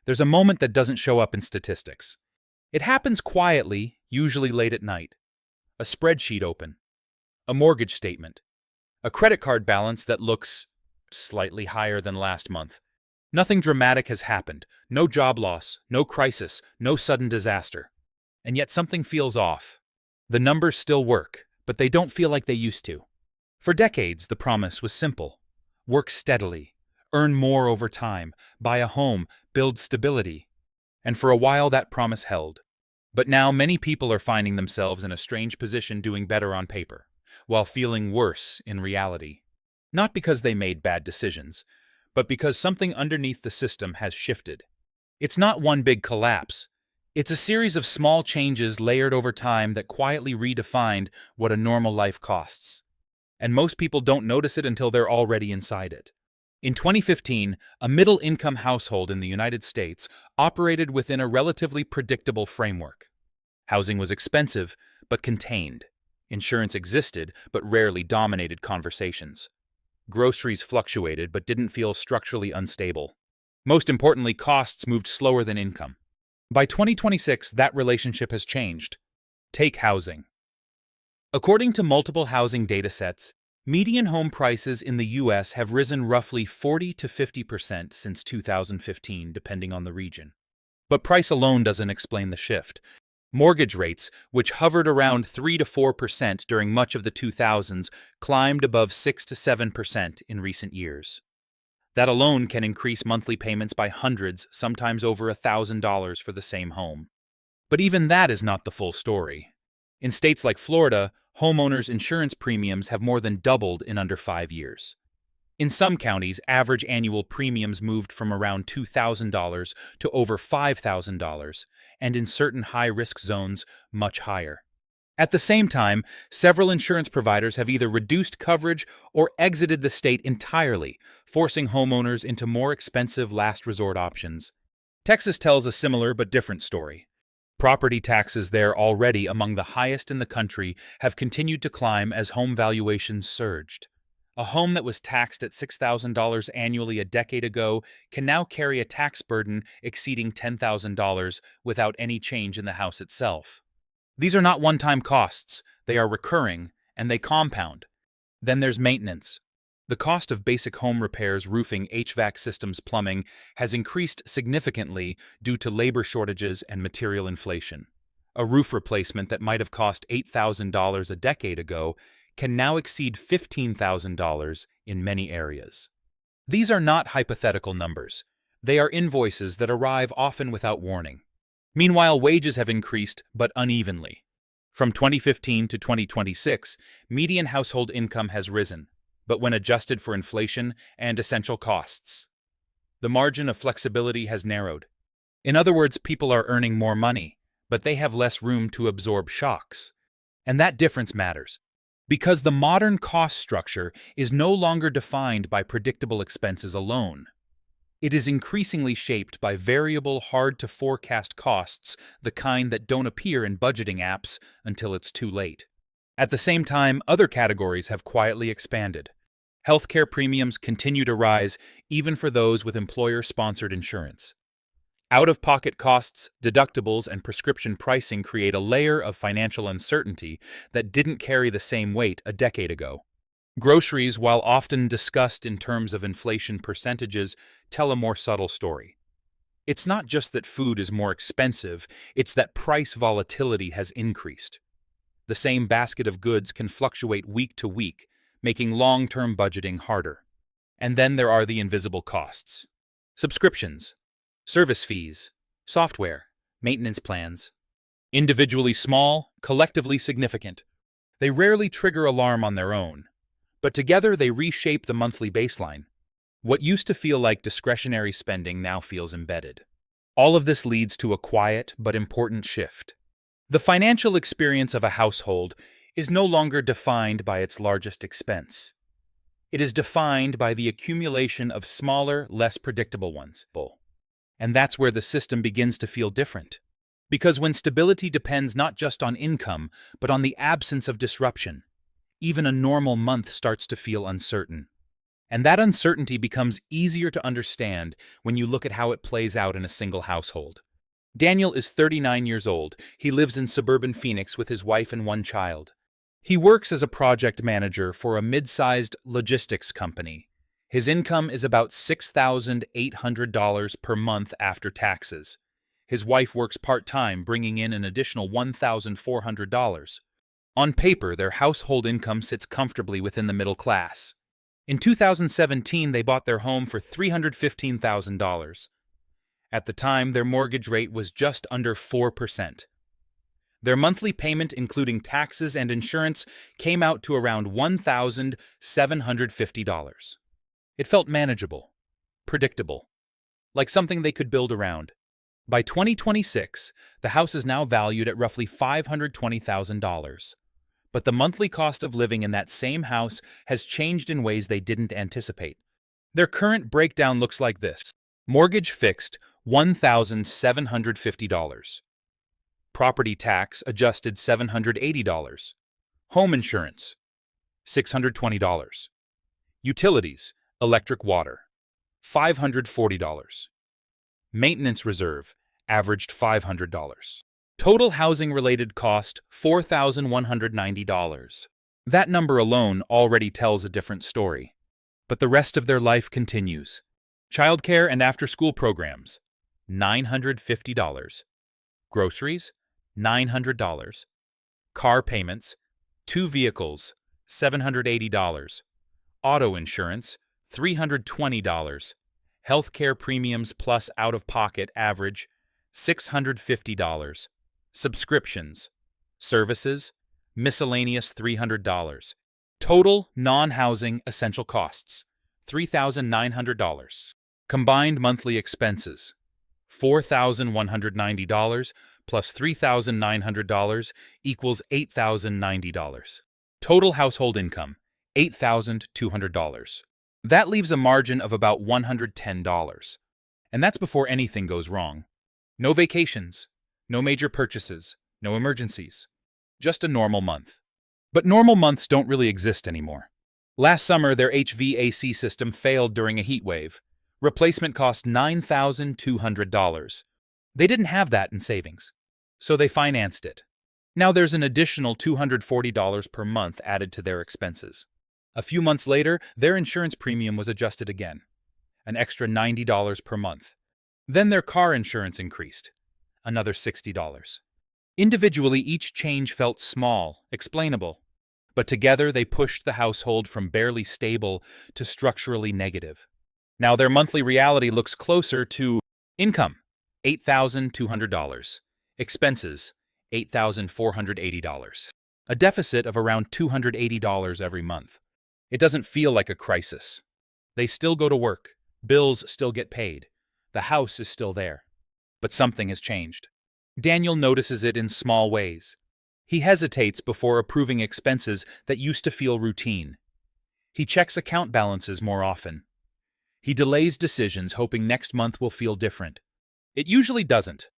There's a moment that doesn't show up in statistics. It happens quietly, usually late at night. A spreadsheet open, a mortgage statement, a credit card balance that looks slightly higher than last month. Nothing dramatic has happened, no job loss, no crisis, no sudden disaster. And yet something feels off. The numbers still work, but they don't feel like they used to. For decades, the promise was simple. Work steadily, earn more over time, buy a home, build stability. And for a while that promise held. But now many people are finding themselves in a strange position doing better on paper, while feeling worse in reality. Not because they made bad decisions, but because something underneath the system has shifted. It's not one big collapse. It's a series of small changes layered over time that quietly redefined what a normal life costs. And most people don't notice it until they're already inside it. In 2015, a middle-income household in the United States operated within a relatively predictable framework. Housing was expensive, but contained. Insurance existed, but rarely dominated conversations. Groceries fluctuated, but didn't feel structurally unstable. Most importantly, costs moved slower than income. By 2026, that relationship has changed. Take housing. According to multiple housing datasets, median home prices in the U.S. have risen roughly 40 to 50% since 2015, depending on the region. But price alone doesn't explain the shift. Mortgage rates, which hovered around 3 to 4% during much of the 2000s, climbed above 6 to 7% in recent years. That alone can increase monthly payments by hundreds, sometimes over $1,000 for the same home. But even that is not the full story. In states like Florida, homeowners' insurance premiums have more than doubled in under 5 years. In some counties, average annual premiums moved from around $2,000 to over $5,000, and in certain high-risk zones, much higher. At the same time, several insurance providers have either reduced coverage or exited the state entirely, forcing homeowners into more expensive last-resort options. Texas tells a similar but different story. Property taxes there, already among the highest in the country, have continued to climb as home valuations surged. A home that was taxed at $6,000 annually a decade ago can now carry a tax burden exceeding $10,000 without any change in the house itself. These are not one-time costs, they are recurring, and they compound. Then there's maintenance. The cost of basic home repairs, roofing, HVAC systems, plumbing, has increased significantly due to labor shortages and material inflation. A roof replacement that might have cost $8,000 a decade ago can now exceed $15,000 in many areas. These are not hypothetical numbers. They are invoices that arrive often without warning. Meanwhile, wages have increased, but unevenly. From 2015 to 2026, median household income has risen, but when adjusted for inflation and essential costs, the margin of flexibility has narrowed. In other words, people are earning more money, but they have less room to absorb shocks. And that difference matters, because the modern cost structure is no longer defined by predictable expenses alone. It is increasingly shaped by variable, hard-to-forecast costs, the kind that don't appear in budgeting apps until it's too late. At the same time, other categories have quietly expanded. Healthcare premiums continue to rise, even for those with employer-sponsored insurance. Out-of-pocket costs, deductibles, and prescription pricing create a layer of financial uncertainty that didn't carry the same weight a decade ago. Groceries, while often discussed in terms of inflation percentages, tell a more subtle story. It's not just that food is more expensive, it's that price volatility has increased. The same basket of goods can fluctuate week to week, making long-term budgeting harder. And then there are the invisible costs. Subscriptions, service fees, software, maintenance plans. Individually small, collectively significant. They rarely trigger alarm on their own, but together they reshape the monthly baseline. What used to feel like discretionary spending now feels embedded. All of this leads to a quiet but important shift. The financial experience of a household is no longer defined by its largest expense. It is defined by the accumulation of smaller, less predictable ones. And that's where the system begins to feel different. Because when stability depends not just on income, but on the absence of disruption, even a normal month starts to feel uncertain. And that uncertainty becomes easier to understand when you look at how it plays out in a single household. Daniel is 39 years old. He lives in suburban Phoenix with his wife and one child. He works as a project manager for a mid-sized logistics company. His income is about $6,800 per month after taxes. His wife works part-time, bringing in an additional $1,400. On paper, their household income sits comfortably within the middle class. In 2017, they bought their home for $315,000. At the time, their mortgage rate was just under 4%. Their monthly payment, including taxes and insurance, came out to around $1,750. It felt manageable, predictable, like something they could build around. By 2026, the house is now valued at roughly $520,000. But the monthly cost of living in that same house has changed in ways they didn't anticipate. Their current breakdown looks like this. Mortgage fixed, $1,750. Property tax adjusted, $780. Home insurance, $620. Utilities, electric, water, $540. Maintenance reserve, averaged $500. Total housing-related cost, $4,190. That number alone already tells a different story. But the rest of their life continues. Childcare and after-school programs, $950. Groceries, $900. Car payments, 2 vehicles, $780. Auto insurance, $320. Healthcare premiums plus out-of-pocket average, $650. Subscriptions, services, miscellaneous, $300. Total non-housing essential costs, $3,900. Combined monthly expenses, $4,190 plus $3,900 equals $8,090. Total household income, $8,200. That leaves a margin of about $110. And that's before anything goes wrong. No vacations, no major purchases, no emergencies. Just a normal month. But normal months don't really exist anymore. Last summer, their HVAC system failed during a heat wave. Replacement cost $9,200. They didn't have that in savings, so they financed it. Now there's an additional $240 per month added to their expenses. A few months later, their insurance premium was adjusted again, an extra $90 per month. Then their car insurance increased, another $60. Individually, each change felt small, explainable, but together they pushed the household from barely stable to structurally negative. Now their monthly reality looks closer to income, $8,200, expenses, $8,480, a deficit of around $280 every month. It doesn't feel like a crisis. They still go to work, bills still get paid, the house is still there. But something has changed. Daniel notices it in small ways. He hesitates before approving expenses that used to feel routine. He checks account balances more often. He delays decisions, hoping next month will feel different. It usually doesn't.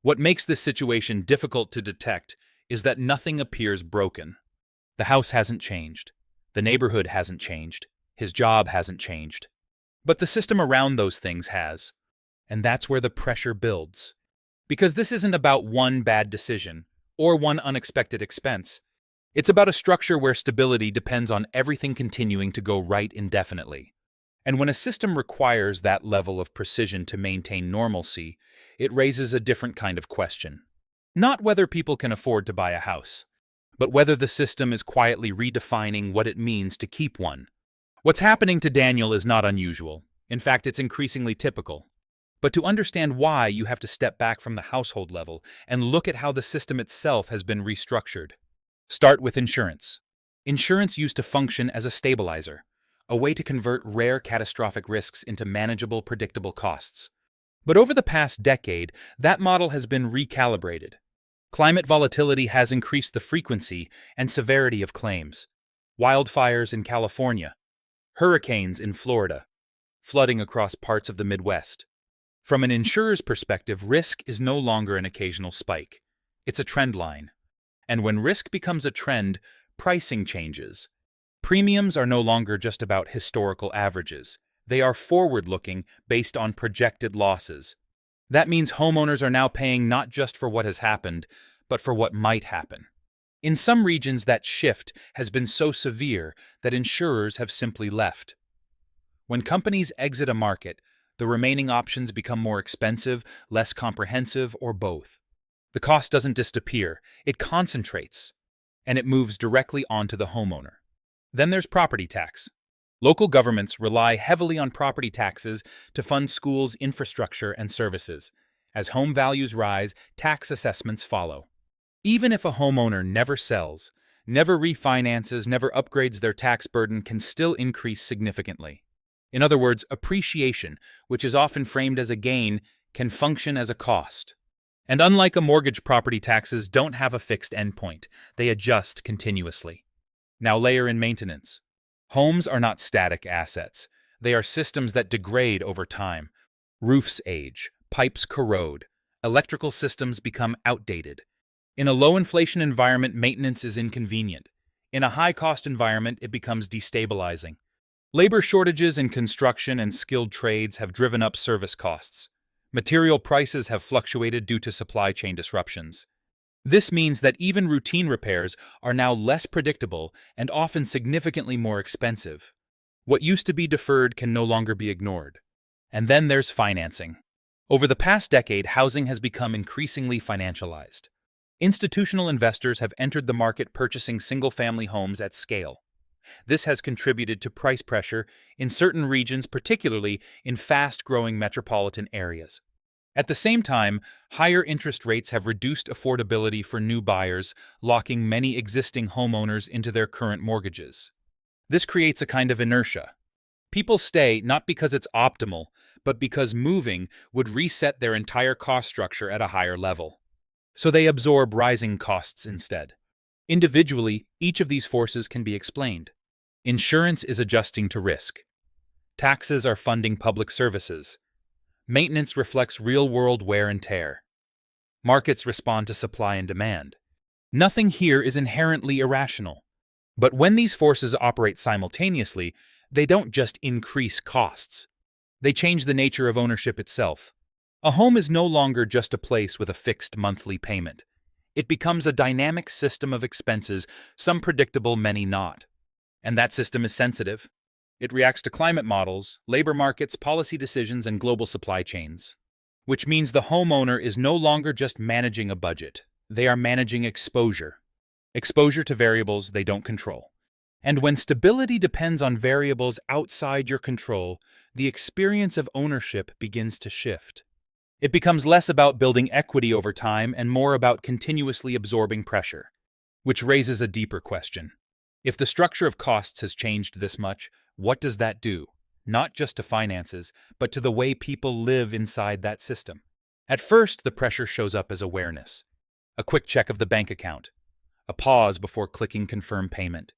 What makes this situation difficult to detect is that nothing appears broken. The house hasn't changed. The neighborhood hasn't changed. His job hasn't changed. But the system around those things has. And that's where the pressure builds. Because this isn't about one bad decision or one unexpected expense. It's about a structure where stability depends on everything continuing to go right indefinitely. And when a system requires that level of precision to maintain normalcy, it raises a different kind of question. Not whether people can afford to buy a house, but whether the system is quietly redefining what it means to keep one. What's happening to Daniel is not unusual. In fact, it's increasingly typical. But to understand why, you have to step back from the household level and look at how the system itself has been restructured. Start with insurance. Insurance used to function as a stabilizer, a way to convert rare catastrophic risks into manageable, predictable costs. But over the past decade, that model has been recalibrated. Climate volatility has increased the frequency and severity of claims. Wildfires in California, hurricanes in Florida, flooding across parts of the Midwest. From an insurer's perspective, risk is no longer an occasional spike. It's a trend line. And when risk becomes a trend, pricing changes. Premiums are no longer just about historical averages. They are forward-looking based on projected losses. That means homeowners are now paying not just for what has happened, but for what might happen. In some regions, that shift has been so severe that insurers have simply left. When companies exit a market, the remaining options become more expensive, less comprehensive, or both. The cost doesn't disappear, it concentrates, and it moves directly onto the homeowner. Then there's property tax. Local governments rely heavily on property taxes to fund schools, infrastructure, and services. As home values rise, tax assessments follow. Even if a homeowner never sells, never refinances, never upgrades, their tax burden can still increase significantly. In other words, appreciation, which is often framed as a gain, can function as a cost. And unlike a mortgage, property taxes don't have a fixed endpoint. They adjust continuously. Now layer in maintenance. Homes are not static assets. They are systems that degrade over time. Roofs age, pipes corrode, electrical systems become outdated. In a low-inflation environment, maintenance is inconvenient. In a high-cost environment, it becomes destabilizing. Labor shortages in construction and skilled trades have driven up service costs. Material prices have fluctuated due to supply chain disruptions. This means that even routine repairs are now less predictable and often significantly more expensive. What used to be deferred can no longer be ignored. And then there's financing. Over the past decade, housing has become increasingly financialized. Institutional investors have entered the market purchasing single-family homes at scale. This has contributed to price pressure in certain regions, particularly in fast-growing metropolitan areas. At the same time, higher interest rates have reduced affordability for new buyers, locking many existing homeowners into their current mortgages. This creates a kind of inertia. People stay not because it's optimal, but because moving would reset their entire cost structure at a higher level. So they absorb rising costs instead. Individually, each of these forces can be explained. Insurance is adjusting to risk. Taxes are funding public services. Maintenance reflects real-world wear and tear. Markets respond to supply and demand. Nothing here is inherently irrational. But when these forces operate simultaneously, they don't just increase costs. They change the nature of ownership itself. A home is no longer just a place with a fixed monthly payment. It becomes a dynamic system of expenses, some predictable, many not. And that system is sensitive. It reacts to climate models, labor markets, policy decisions, and global supply chains. Which means the homeowner is no longer just managing a budget. They are managing exposure. Exposure to variables they don't control. And when stability depends on variables outside your control, the experience of ownership begins to shift. It becomes less about building equity over time and more about continuously absorbing pressure. Which raises a deeper question. If the structure of costs has changed this much, what does that do? Not just to finances, but to the way people live inside that system. At first, the pressure shows up as awareness. A quick check of the bank account. A pause before clicking confirm payment.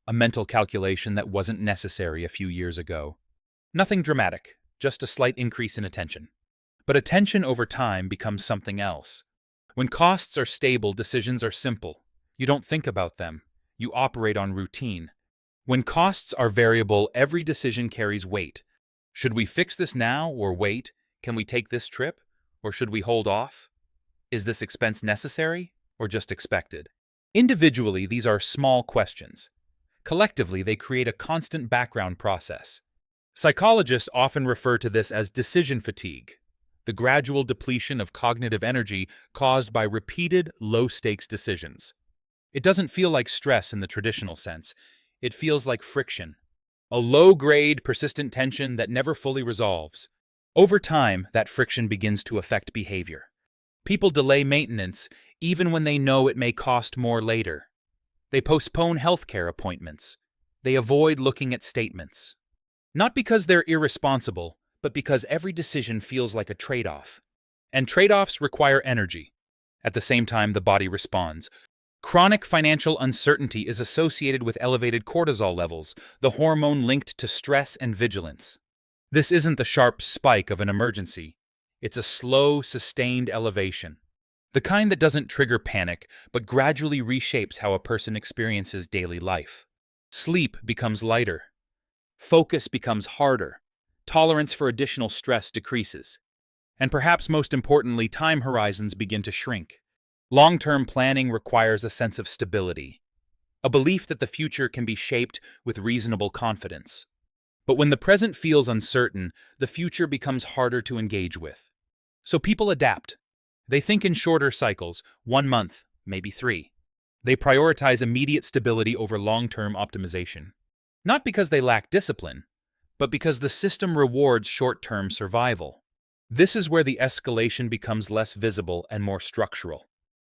A mental calculation that wasn't necessary a few years ago. Nothing dramatic, just a slight increase in attention. But attention over time becomes something else. When costs are stable, decisions are simple. You don't think about them. You operate on routine. When costs are variable, every decision carries weight. Should we fix this now or wait? Can we take this trip? Or should we hold off? Is this expense necessary or just expected? Individually, these are small questions. Collectively, they create a constant background process. Psychologists often refer to this as decision fatigue, the gradual depletion of cognitive energy caused by repeated, low-stakes decisions. It doesn't feel like stress in the traditional sense. It feels like friction, a low-grade, persistent tension that never fully resolves. Over time, that friction begins to affect behavior. People delay maintenance even when they know it may cost more later. They postpone healthcare appointments. They avoid looking at statements. Not because they're irresponsible, but because every decision feels like a trade-off. And trade-offs require energy. At the same time, the body responds. Chronic financial uncertainty is associated with elevated cortisol levels, the hormone linked to stress and vigilance. This isn't the sharp spike of an emergency. It's a slow, sustained elevation. The kind that doesn't trigger panic, but gradually reshapes how a person experiences daily life. Sleep becomes lighter. Focus becomes harder. Tolerance for additional stress decreases. And perhaps most importantly, time horizons begin to shrink. Long-term planning requires a sense of stability, a belief that the future can be shaped with reasonable confidence. But when the present feels uncertain, the future becomes harder to engage with. So people adapt. They think in shorter cycles, 1 month, maybe 3. They prioritize immediate stability over long-term optimization. Not because they lack discipline, but because the system rewards short-term survival. This is where the escalation becomes less visible and more structural.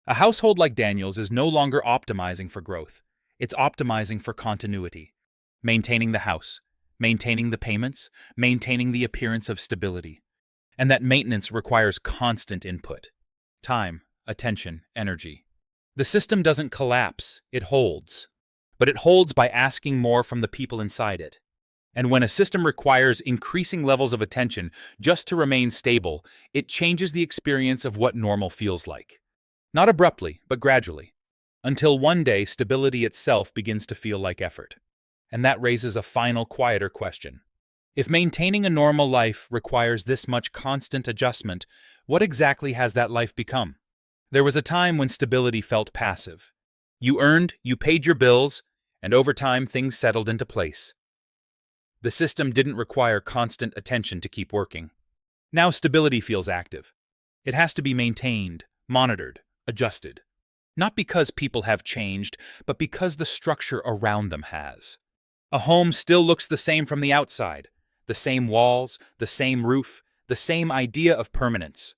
A household like Daniel's is no longer optimizing for growth. It's optimizing for continuity. Maintaining the house, maintaining the payments, maintaining the appearance of stability. And that maintenance requires constant input. Time, attention, energy. The system doesn't collapse, it holds. But it holds by asking more from the people inside it. And when a system requires increasing levels of attention just to remain stable, it changes the experience of what normal feels like. Not abruptly, but gradually. Until one day, stability itself begins to feel like effort. And that raises a final, quieter question. If maintaining a normal life requires this much constant adjustment, what exactly has that life become? There was a time when stability felt passive. You earned, you paid your bills, and over time things settled into place. The system didn't require constant attention to keep working. Now stability feels active. It has to be maintained, monitored, adjusted. Not because people have changed, but because the structure around them has. A home still looks the same from the outside. The same walls, the same roof, the same idea of permanence.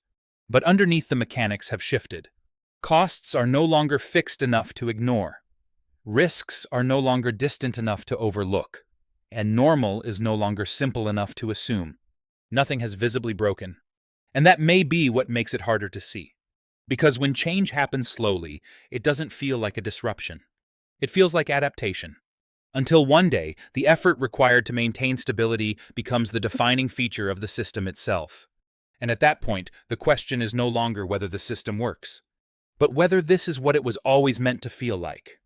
But underneath the mechanics have shifted. Costs are no longer fixed enough to ignore. Risks are no longer distant enough to overlook. And normal is no longer simple enough to assume. Nothing has visibly broken. And that may be what makes it harder to see. Because when change happens slowly, it doesn't feel like a disruption. It feels like adaptation. Until one day, the effort required to maintain stability becomes the defining feature of the system itself. And at that point, the question is no longer whether the system works, but whether this is what it was always meant to feel like.